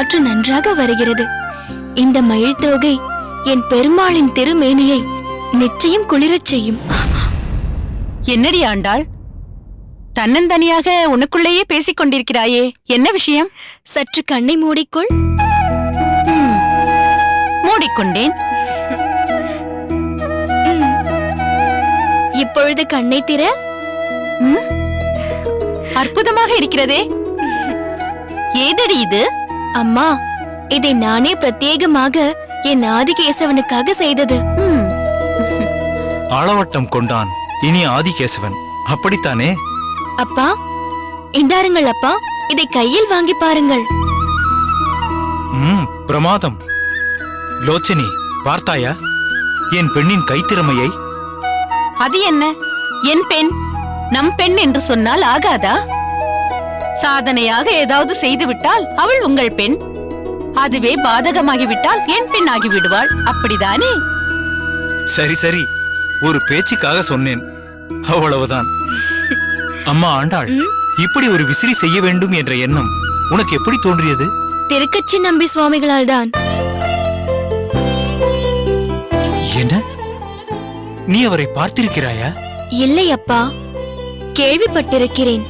காற்று நன்றாக வருகிறது. இந்த மயில் தோகை என் பெருமாளின் திருமேனியை நிச்சயம் குளிரச் செய்யும். என்னடி ஆண்டாள், தன்னந்தனியாக உனக்குள்ளேயே பேசிக் கொண்டிருக்கிறாயே, என்ன விஷயம்? சற்று கண்ணை மூடிக்கொள். மூடிக்கொண்டேன். இப்பொழுது கண்ணை திற. அற்புதமாக இருக்கிறதே. ஏதடி இது? அம்மா, இதை நானே பிரத்யேகமாக என் ஆதிகேசவனுக்காக செய்தது. ஆளவட்டம் கொண்டான் இனி ஆதிகேசவன், அப்படித்தானே? அப்பா, இந்தாருங்கள் அப்பா, இதை கையில் வாங்கி பாருங்கள். பிரமாதம். லோச்சனி, பார்த்தாயா என் பெண்ணின் கைத்திறமையை? அது என்ன, என் பெண் நம் பெண் என்று சொன்னால் ஆகாதா? சாதனையாக ஏதாவது செய்துவிட்டால் அவள் உங்கள் பெண், அதுவே பாதகமாகிவிட்டால் என் பெண் ஆகிவிடுவாள், அப்படிதானே? சரி சரி, ஒரு பேச்சுக்காக சொன்னேன், அவ்வளவுதான். அம்மா ஆண்டாள், இப்படி ஒரு விசிறி செய்ய வேண்டும் என்ற எண்ணம் உனக்கு எப்படி தோன்றியது? திருக்கச்சி நம்பி சுவாமிகளால் தான். என்ன, நீ அவரை பார்த்திருக்கிறாயா? இல்லை அப்பா, கேள்விப்பட்டிருக்கிறேன்.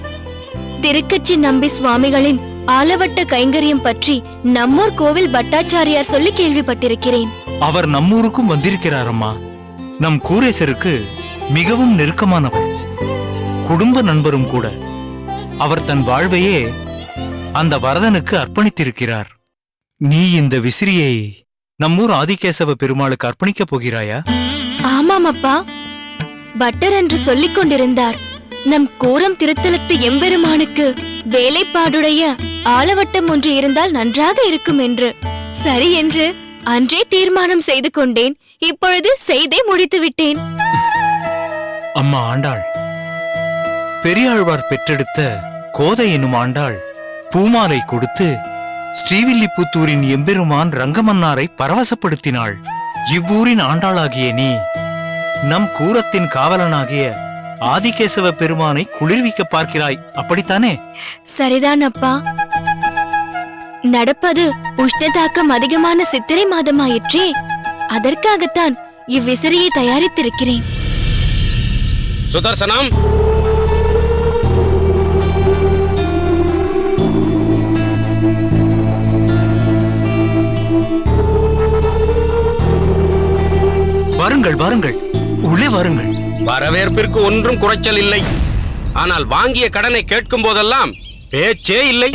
திருக்கச்சி நம்பி சுவாமிகளின் ஆலவட்ட கைங்கரியம் பற்றி நம்மூர் கோவில் பட்டாச்சாரியார் சொல்லி கேள்விப்பட்டிருக்கிறேன். அவர் நம்மூருக்கும் வந்திருக்கிறாரம்மா. நம் கூரேசருக்கு மிகவும் நெருக்கமானவர், குடும்ப நண்பரும் கூட. அவர் தன் வாழ்வையே அந்த வரதனுக்கு அர்ப்பணித்திருக்கிறார். நீ இந்த விசிறியை நம்மூர் ஆதிகேசவ பெருமாளுக்கு அர்ப்பணிக்கப் போகிறாயா? ஆமாம் அப்பா, பட்டர் என்று சொல்லிக் கொண்டிருந்தார். நம் கூரம் திருத்தலத்து எம்பெருமானுக்கு வேலைப்பாடுடைய ஆலவட்டம் ஒன்று இருந்தால் நன்றாக இருக்கும் என்று. சரி என்று அன்றே தீர்மானம் செய்து கொண்டேன். இப்பொழுது செய்தே முடித்து விட்டேன். அம்மா ஆண்டாள், பெரியாழ்வார் பெற்றெடுத்த கோதை எனும் ஆண்டாள் பூமாலை கொடுத்து ஸ்ரீவில்லிபுத்தூரின் எம்பெருமான் ரங்கமன்னாரை பரவசப்படுத்தினாள். இவ்வூரின் ஆண்டாளாகிய நீ நம் கூரத்தின் காவலனாகிய ஆதிகேசவ பெருமானை குளிர்விக்க பார்க்கிறாய், அப்படித்தானே? சரிதான் அப்பா. நடப்பது உஷ்ணதாக்கம் அதிகமான சித்திரை மாதமாயிற்றே, அதற்காகத்தான் இவ்விசிறியை தயாரித்திருக்கிறேன். சுதர்சனம், வாருங்கள் வாருங்கள், உள்ளே வாருங்கள். வரவேற்பிற்கு ஒன்றும் குறைச்சல் இல்லை. ஆனால் வாங்கிய கடனை கேட்கும் போதெல்லாம் பேச்சே இல்லை.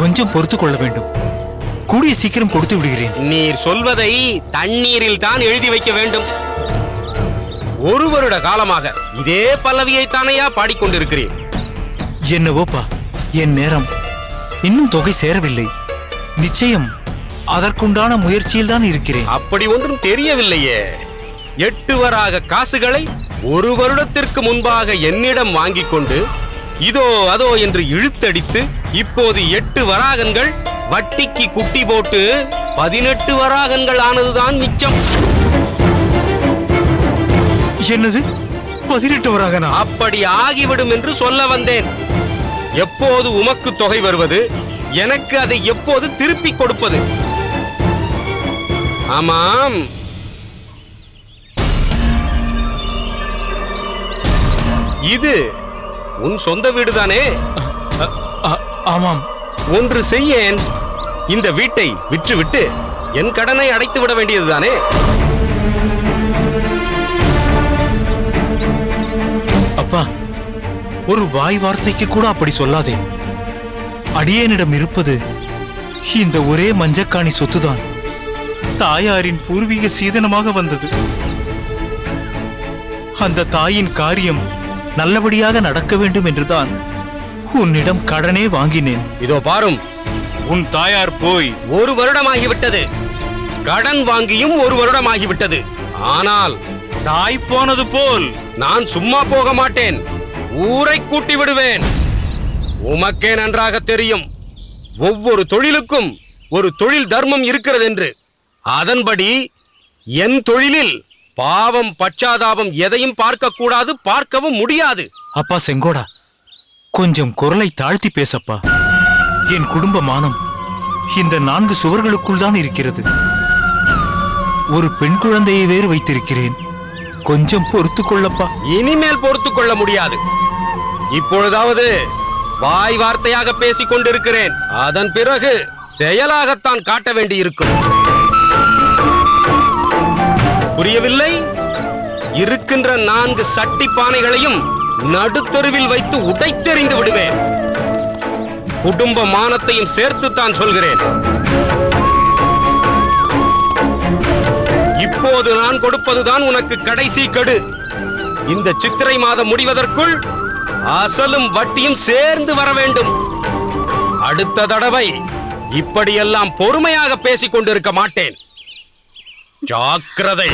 கொஞ்சம் பொறுத்துக் கொள்ள வேண்டும், கூடிய சீக்கிரம் கொடுத்து விடுகிறேன். நீர் சொல்வதை தண்ணீரில் தான் எழுதி வைக்க வேண்டும். ஒரு வருட காலமாக இதே பல்லவியை தானையா பாடிக்கொண்டிருக்கிறேன். என்னவோப்பா, என் நேரம் இன்னும் தொகை சேரவில்லை. நிச்சயம் அதற்குண்டான முயற்சியில் தான் இருக்கிறேன். அப்படி ஒன்றும் தெரியவில்லையே. 8 வராக காசுகளை ஒரு வருடத்திற்கு முன்பாக என்னிடம் வாங்கிக் கொண்டு இதோ அதோ என்று இழுத்தடித்து இப்போது 8 வராகன்கள் வட்டிக்கு குட்டி போட்டு 18 வராகன்கள் ஆனதுதான் மிச்சம். என்னது, 18 வராகனா? அப்படி ஆகிவிடும் என்று சொல்ல வந்தேன். எப்போது உமக்கு தொகை வருவது, எனக்கு அதை எப்போது திருப்பிக் கொடுப்பது? ஆமாம், இது உன் சொந்த வீடுதானே? ஆமாம். ஒன்று செய்யேன், இந்த வீட்டை விற்றுவிட்டு என் கடனை அடைத்து விட வேண்டியதுதானே? அப்பா, ஒரு வாய் வார்த்தைக்கு கூட அப்படி சொல்லாதே. அடியேனிடம் இருப்பது இந்த ஒரே மஞ்சக்காணி சொத்துதான். தாயாரின் பூர்வீக சீதனமாக வந்தது. அந்த தாயின் காரியம் நல்லபடியாக நடக்க வேண்டும் என்றுதான் உன்னிடம் கடனே வாங்கினேன். இதோ பாரும், உன் தாயார் போய் 1 வருடமாகிவிட்டது. கடன் வாங்கியும் 1 வருடமாகிவிட்டது. ஆனால் தாய் போனது போல் நான் சும்மா போக மாட்டேன். ஊரை கூட்டி விடுவேன். உமக்கே நன்றாக தெரியும், ஒவ்வொரு தொழிலுக்கும் ஒரு தொழில் தர்மம் இருக்கிறது என்று. அதன்படி என் தொழிலில் பாவம் பச்சாதாபம் எதையும் பார்க்க கூடாது, பார்க்கவும் முடியாது. அப்பா செங்கோடா, கொஞ்சம் குரலை தாழ்த்தி பேசப்பா. என் குடும்ப மானம் இந்த 4 சுவர்களுக்குள் தான் இருக்கிறது. ஒரு பெண் குழந்தையை வேறு வைத்திருக்கிறேன். கொஞ்சம் பொறுத்து கொள்ளப்பா. இனிமேல் பொறுத்துக் கொள்ள முடியாது. இப்பொழுதாவது வாய் வார்த்தையாக பேசிக் கொண்டிருக்கிறேன். அதன் பிறகு செயலாகத்தான் காட்ட வேண்டியிருக்கும். புரியவில்லை? இருக்கின்ற 4 சட்டி பானைகளையும் நடுத்தெருவில் வைத்து உடைத்தெறிந்து விடுவேன். குடும்ப மானத்தையும் சேர்த்துத்தான் சொல்கிறேன். இப்போது நான் கொடுப்பதுதான் உனக்கு கடைசி கெடு. இந்த சித்திரை மாதம் முடிவதற்குள் அசலும் வட்டியும் சேர்ந்து வர வேண்டும். அடுத்த தடவை இப்படியெல்லாம் பொறுமையாக பேசிக் கொண்டிருக்க மாட்டேன். ஜாக்கிரதை.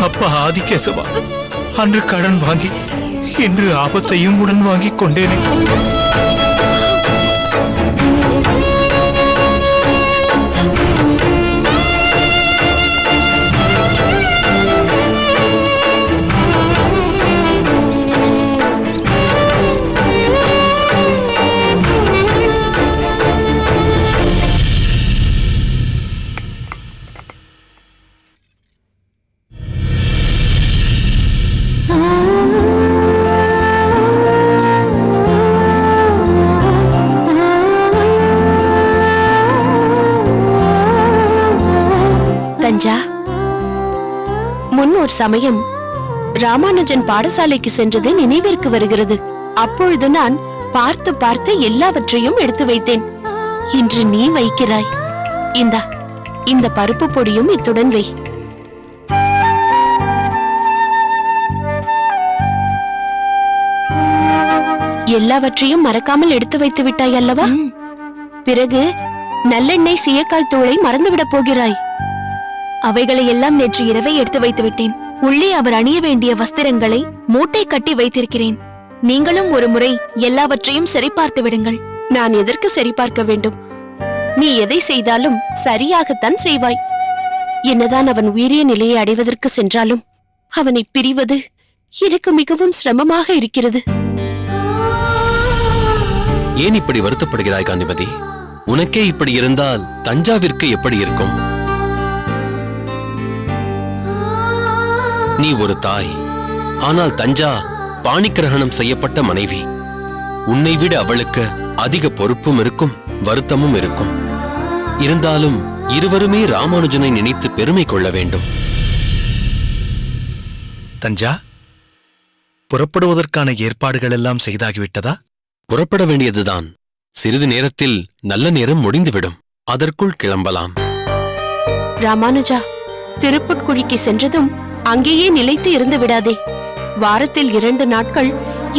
அப்பா ஆதிகேசவா, அன்று கடன் வாங்கி இன்று ஆபத்தையும் உடன் வாங்கிக் கொண்டேனே. தஞ்சா, முன் ஒரு சமயம் ராமானுஜன் பாடசாலைக்கு சென்றது நினைவிற்கு வருகிறது. அப்பொழுது நான் பார்த்து பார்த்து எல்லாவற்றையும் எடுத்து வைத்தேன். இன்று நீ வைக்கிறாய். இந்த பருப்பு பொடியும் இத்துடன் வை. எல்லாவற்றையும் மறக்காமல் எடுத்து வைத்து விட்டாய் அல்லவா? பிறகு நல்லெண்ணெய் சீயக்காய் தூளை மறந்துவிடப் போகிறாய். அவைகளை எல்லாம் நேற்று இரவே எடுத்து வைத்து விட்டேன். உள்ளே அவர் அணிய வேண்டிய வஸ்திரங்களை மூட்டை கட்டி வைத்திருக்கிறேன். நீங்களும் ஒரு முறை எல்லாவற்றையும் சரிபார்த்து விடுங்கள். நான் எதற்கு சரிபார்க்க வேண்டும்? நீ எதை செய்தாலும் சரியாகத்தான் செய்வாய். என்னதான் அவன் உயரிய நிலையை அடைவதற்கு சென்றாலும் அவனை பிரிவது எனக்கு மிகவும் சிரமமாக இருக்கிறது. ஏன் இப்படி வருத்தப்படுகிறாய் காந்திமதி? உனக்கே இப்படி இருந்தால் தஞ்சாவிற்கு எப்படி இருக்கும்? நீ ஒரு தாய், ஆனால் தஞ்சா பாணிக்கிரகணம் செய்யப்பட்ட மனைவி. உன்னை விட அவளுக்கு அதிக பொறுப்பும் இருக்கும், வருத்தமும் இருக்கும். இருந்தாலும் இருவருமே ராமானுஜனை நினைத்து பெருமை கொள்ள வேண்டும். தஞ்சா, புறப்படுவதற்கான ஏற்பாடுகள் எல்லாம் செய்தாகிவிட்டதா? புறப்பட வேண்டியதுதான். சிறிது நேரத்தில் நல்ல நேரம் முடிந்துவிடும். அதற்குள் கிளம்பலாம். ராமானுஜா, திருப்புட்குழிக்கு சென்றதும் அங்கேயே நிலைத்து இருந்து விடாதே. வாரத்தில் 2 நாட்கள்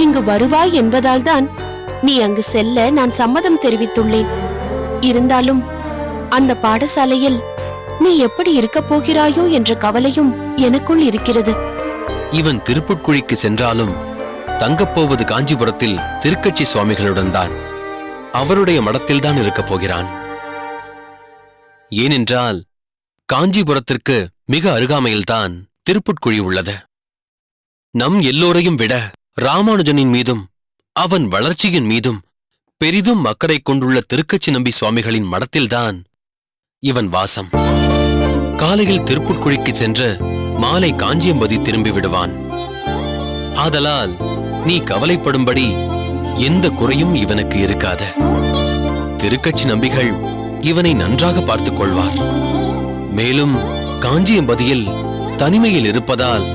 இங்கு வருவாய் என்பதால்தான் நீ அங்கு செல்ல நான் சம்மதம் தெரிவித்துள்ளேன். இருந்தாலும் அந்த பாடசாலையில் நீ எப்படி இருக்கப் போகிறாயோ என்ற கவலையும் எனக்குள் இருக்கிறது. இவன் திருப்புட்குழிக்கு சென்றாலும் தங்கப்போவது காஞ்சிபுரத்தில் திருக்கட்சி சுவாமிகளுடன் தான். அவருடைய மடத்தில்தான் இருக்கப் போகிறான். ஏனென்றால் காஞ்சிபுரத்திற்கு மிக அருகாமையில்தான் திருப்புட்குழி உள்ளது. நம் எல்லோரையும் விட ராமானுஜனின் மீதும் அவன் வளர்ச்சியின் மீதும் பெரிதும் அக்கறை கொண்டுள்ள திருக்கச்சி நம்பி சுவாமிகளின் மடத்தில்தான் இவன் வாசம். காலையில் திருப்புட்குழிக்கு சென்று மாலை காஞ்சியம்பதி திரும்பி விடுவான். ஆதலால் நீ கவலைப்படும்படி எந்த குறையும் இவனுக்கு இருக்காது. திருக்கச்சி நம்பிகள் இவனை நன்றாக பார்த்துக் கொள்வார். மேலும் காஞ்சியம்பதியில் தனிமையில் இருப்பதால்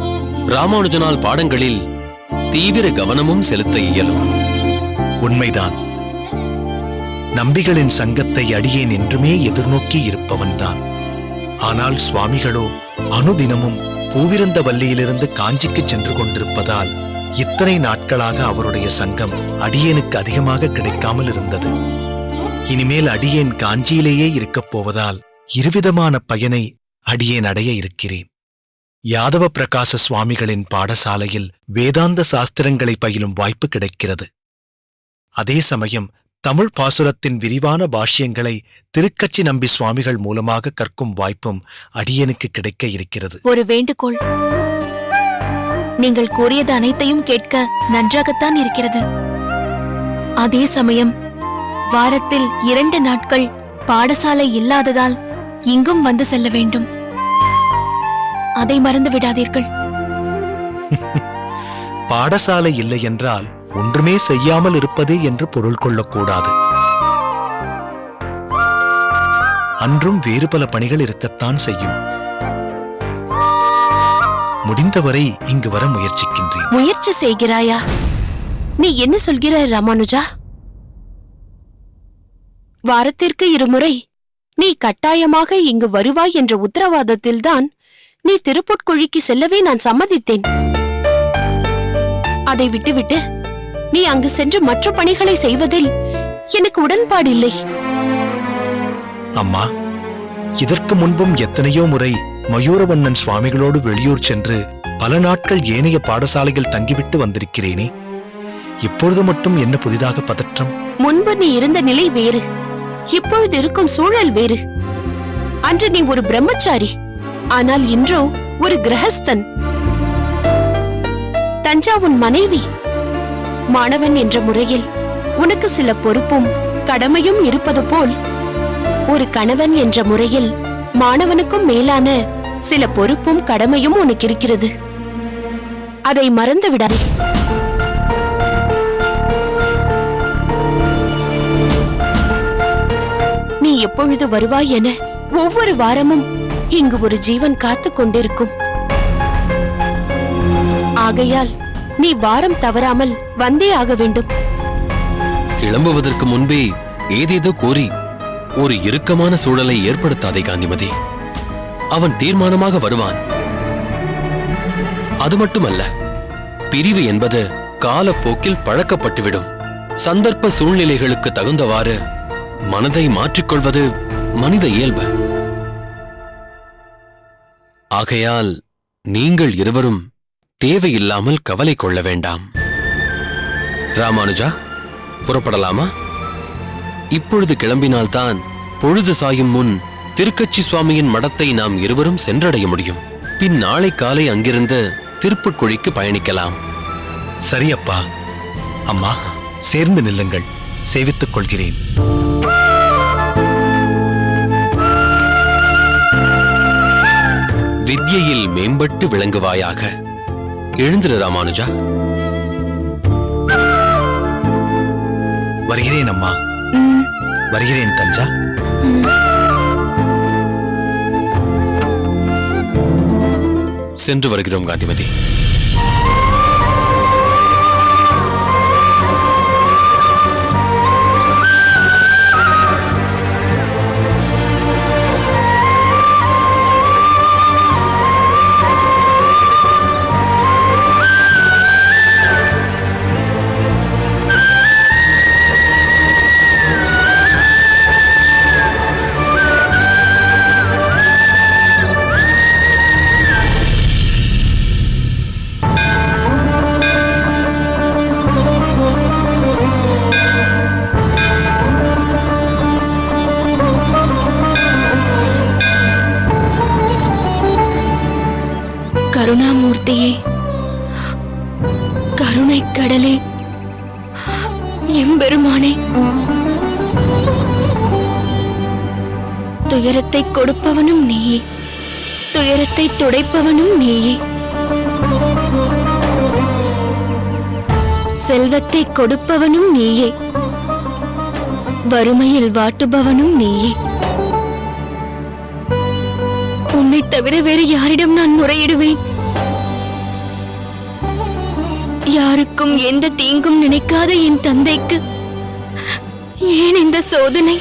ராமானுஜனால் பாடங்களில் தீவிர கவனமும் செலுத்த இயலும். உண்மைதான். நம்பிகளின் சங்கத்தை அடியேன் என்றுமே எதிர்நோக்கி இருப்பவன்தான். ஆனால் சுவாமிகளோ அனுதினமும் பூவிருந்தவல்லியிலிருந்து காஞ்சிக்கு சென்று கொண்டிருப்பதால் இத்தனை நாட்களாக அவருடைய சங்கம் அடியேனுக்கு அதிகமாக கிடைக்காமல் இருந்தது. இனிமேல் அடியேன் காஞ்சியிலேயே இருக்கப் போவதால் இருவிதமான பயனை அடியேன் அடைய இருக்கிறேன். யாதவ பிரகாச சுவாமிகளின் பாடசாலையில் வேதாந்த சாஸ்திரங்களை பயிலும் வாய்ப்பு கிடைக்கிறது. அதே சமயம் தமிழ் பாசுரத்தின் விரிவான பாஷ்யங்களை திருக்கச்சி நம்பி சுவாமிகள் மூலமாக கற்கும் வாய்ப்பும் அடியனுக்கு கிடைக்க இருக்கிறது. ஒரு வேண்டுகோள். நீங்கள் கூறியது அனைத்தையும் கேட்க நன்றாகத்தான் இருக்கிறது. அதே சமயம் வாரத்தில் 2 நாட்கள் பாடசாலை இல்லாததால் இங்கும் வந்து செல்ல வேண்டும். அதை மறந்து விடாதீர்கள். பாடசாலை இல்லை என்றால் ஒன்றுமே செய்யாமல் இருப்பது என்று பொருள் கொள்ளக்கூடாது. அன்றும் வேறு பல பணிகள் இருக்கத்தான் செய்யும். முடிந்தவரை இங்கு வர முயற்சிக்கின்றேன். முயற்சி செய்கிறாயா? நீ என்ன சொல்கிறாய் ராமானுஜா? வாரத்திற்கு 2 முறை நீ கட்டாயமாக இங்கு வருவாய் என்ற உத்தரவாதத்தில்தான் நீ திருப்புட்குழிக்கு செல்லவே நான் சம்மதித்தேன். அதை விட்டுவிட்டு நீ அங்கு சென்று மற்ற பணிகளை செய்வதில் எனக்கு உடன்பாடில்லை. அம்மா, இதற்கு முன்பும் எத்தனையோ முறை மயூரவண்ணன் சுவாமிகளோடு வெளியூர் சென்று பல நாட்கள் ஏனைய பாடசாலைகள் தங்கிவிட்டு வந்திருக்கிறேனே. இப்பொழுது மட்டும் என்ன புதிதாக பதற்றம்? முன்பு நீ இருந்த நிலை வேறு, இப்பொழுது இருக்கும் சூழல் வேறு. அன்று நீ ஒரு பிரம்மச்சாரி, ஆனால் இன்றோ ஒரு கிரகஸ்தன். தஞ்சா உன் மனைவி. மாணவன் என்ற முறையில் உனக்கு சில பொறுப்பும் கடமையும் இருப்பது போல் ஒரு கணவன் என்ற முறையில் மாணவனுக்கும் மேலான சில பொறுப்பும் கடமையும் உனக்கு இருக்கிறது. அதை மறந்து விடாதே. நீ எப்பொழுது வருவாய் என ஒவ்வொரு வாரமும் இங்கு ஒரு ஜீவன் காத்துக் கொண்டிருக்கும். ஆகையால் நீ வாரம் தவறாமல் வந்தே ஆக வேண்டும். கிளம்புவதற்கு முன்பே ஏதேதோ கோரி ஒரு இறுக்கமான சூழலை ஏற்படுத்தாதே காந்திமதி. அவன் தீர்மானமாக வருவான். அது மட்டுமல்ல, பிரிவு என்பது காலப்போக்கில் பழக்கப்பட்டுவிடும். சந்தர்ப்ப சூழ்நிலைகளுக்கு தகுந்தவாறு மனதை மாற்றிக்கொள்வது மனித இயல்பு. ஆகையால் நீங்கள் இருவரும் தேவையில்லாமல் கவலை கொள்ள வேண்டாம். ராமானுஜா, புறப்படலாமா? இப்பொழுது கிளம்பினால்தான் பொழுது சாயும் முன் திருக்கச்சி சுவாமியின் மடத்தை நாம் இருவரும் சென்றடைய முடியும். பின் நாளை காலை அங்கிருந்து திருப்புட்குழிக்கு பயணிக்கலாம். சரி அப்பா. அம்மா, சேர்ந்து நில்லுங்கள், சேவித்துக் கொள்கிறேன். வித்யையில் மேம்பட்டு விளங்குவாயாக. எழுந்திரு ராமானுஜா. வருகிறேன் அம்மா. வருகிறேன் தஞ்சா. சென்று வருகிறோம் காந்திமதி. கருணாமூர்த்தியே, கருணை கடலே, எம்பெருமானே, துயரத்தை கொடுப்பவனும் நீயே, துயரத்தை துடைப்பவனும் நீயே, செல்வத்தை கொடுப்பவனும் நீயே, வறுமையில் வாட்டுபவனும் நீயே. உன்னை தவிர வேறு யாரிடம் நான் முறையிடுவேன்? யாருக்கும் எந்த தீங்கும் நினைக்காத என் தந்தைக்கு ஏன் இந்த சோதனை?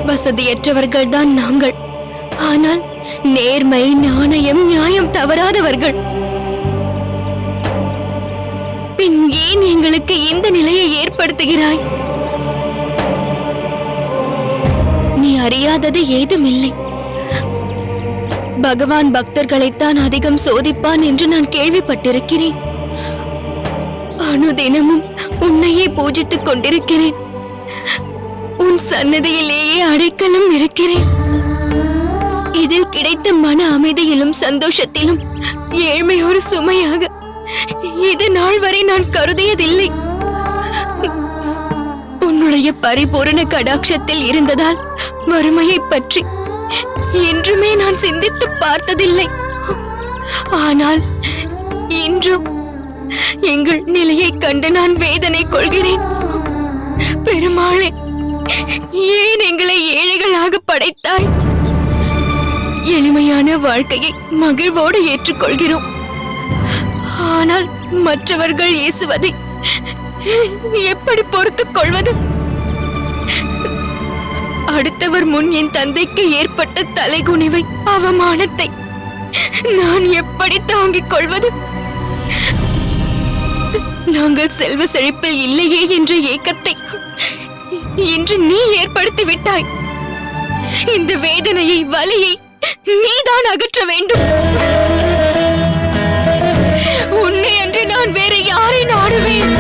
வசதியற்றவர்கள்தான் நாங்கள், ஆனால் நேர்மை, நாணயம், நியாயம் தவறாதவர்கள். பின் ஏன் எங்களுக்கு இந்த நிலையை ஏற்படுத்துகிறாய்? நீ அறியாதது ஏதுமில்லை. பகவான் பக்தர்களைத்தான் அதிகம் சோதிப்பான் என்று நான் கேள்விப்பட்டிருக்கிறேன். அனுதினமும் உன்னையே பூஜித்துக் கொண்டிருக்கிறேன். உன் சன்னதியிலேயே அடைக்கலம் இருக்கிறேன். இதில் கிடைத்த மன அமைதியிலும் சந்தோஷத்திலும் ஏழ்மை ஒரு சுமையாக இது நாள் வரை நான் கருதியதில்லை. உன்னுடைய பரிபூரண கடாட்சத்தில் இருந்ததால் வறுமையை பற்றி என்றுமே நான் சிந்தித்து பார்த்ததில்லை. ஆனால் இன்றும் எங்கள் நிலையை கண்டு நான் வேதனை கொள்கிறேன். பெருமாளே, ஏன் எங்களை ஏழைகளாக படைத்தாய்? எளிமையான வாழ்க்கையை மகிழ்வோடு ஏற்றுக்கொள்கிறோம். ஆனால் மற்றவர்கள் ஏசுவதை எப்படி பொறுத்துக் கொள்வது? அடுத்தவர் முன் என் தந்தைக்கு ஏற்பட்ட தலைகுனிவை, அவமானத்தை நான் எப்படி தாங்கிக் கொள்வது? நாங்கள் செல்வ செழிப்பில் இல்லையே என்ற ஏக்கத்தை இன்று நீ ஏற்படுத்தி விட்டாய். இந்த வேதனையை, வலியை நீதான் அகற்ற வேண்டும். உன்னை அன்று நான் வேற யாரை நாடுவேன்?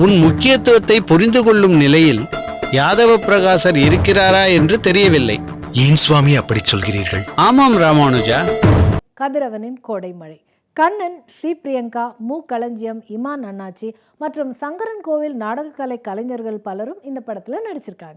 உன் முக்கியத்துவத்தை புரிந்து கொள்ளும் நிலையில் யாதவ பிரகாசர் இருக்கிறாரா என்று தெரியவில்லை. ஏன் சுவாமி அப்படி சொல்கிறீர்கள்? ஆமாம் ராமானுஜா. கதிரவனின் கோடைமழை, கண்ணன், ஸ்ரீ பிரியங்கா, மு களஞ்சியம், இமான் அண்ணாச்சி மற்றும் சங்கரன் கோவில் நாடகக்கலை கலைஞர்கள் பலரும் இந்த படத்துல நடிச்சிருக்காங்க.